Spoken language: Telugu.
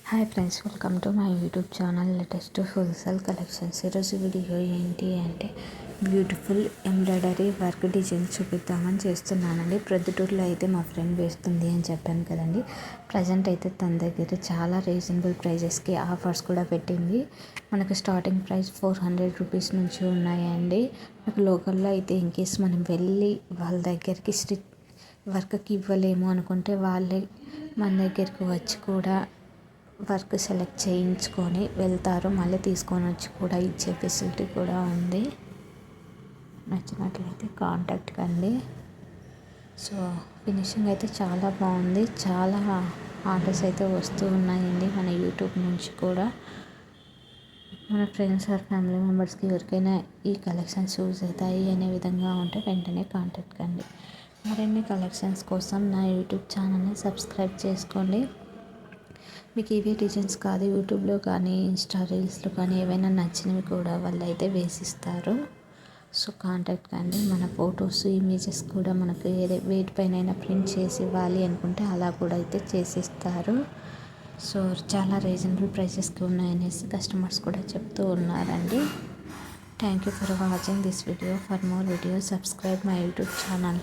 Hi friends, welcome to my YouTube channel latest wholesale collections. ఈరోజు వీడియో ఏంటి అంటే బ్యూటిఫుల్ ఎంబ్రాయిడరీ వర్క్ డిజైన్ చూపిద్దామని చేస్తున్నానండి. ప్రొద్దుటూరులో అయితే మా ఫ్రెండ్ వేస్తుంది అని చెప్పాను కదండి. ప్రజెంట్ అయితే తన దగ్గర చాలా రీజనబుల్ ప్రైజెస్కి ఆఫర్స్ కూడా పెట్టింది. మనకు స్టార్టింగ్ ప్రైస్ 400 రూపీస్ నుంచి ఉన్నాయండి. మనకు లోకల్లో అయితే ఇన్కేస్ మనం వెళ్ళి వాళ్ళ దగ్గరికి వర్క్కి ఇవ్వలేము అనుకుంటే వాళ్ళే మన దగ్గరికి వచ్చి కూడా వర్క్ సెలెక్ట్ చేయించుకొని వెళ్తారు. మళ్ళీ తీసుకొని వచ్చి కూడా ఇచ్చే ఫెసిలిటీ కూడా ఉంది. నచ్చినట్లయితే కాంటాక్ట్ కండి. సో ఫినిషింగ్ అయితే చాలా బాగుంది. చాలా ఆర్డర్స్ అయితే వస్తూ ఉన్నాయండి మన యూట్యూబ్ నుంచి కూడా. మన ఫ్రెండ్స్ ఆర్ ఫ్యామిలీ మెంబర్స్కి ఎవరికైనా ఈ కలెక్షన్స్ యూజ్ అవుతాయి అనే విధంగా ఉంటే వెంటనే కాంటాక్ట్ కండి. మరిన్ని కలెక్షన్స్ కోసం నా యూట్యూబ్ ఛానల్ని సబ్స్క్రైబ్ చేసుకోండి. మీకు ఇవే డిజైన్స్ కాదు, యూట్యూబ్లో కానీ ఇన్స్టా రీల్స్లో కానీ ఏవైనా నచ్చినవి కూడా వాళ్ళు అయితే వేసిస్తారు. సో కాంటాక్ట్ కానీ మన ఫొటోస్ ఇమేజెస్ కూడా మనకు ఏదే వెయిట్ పైన ప్రింట్ చేసి ఇవ్వాలి అనుకుంటే అలా కూడా అయితే చేసిస్తారు. సో చాలా రీజనబుల్ ప్రైసెస్కి ఉన్నాయనేసి కస్టమర్స్ కూడా చెప్తూ ఉన్నారండి. Thank you for watching this video. For more videos subscribe my YouTube channel.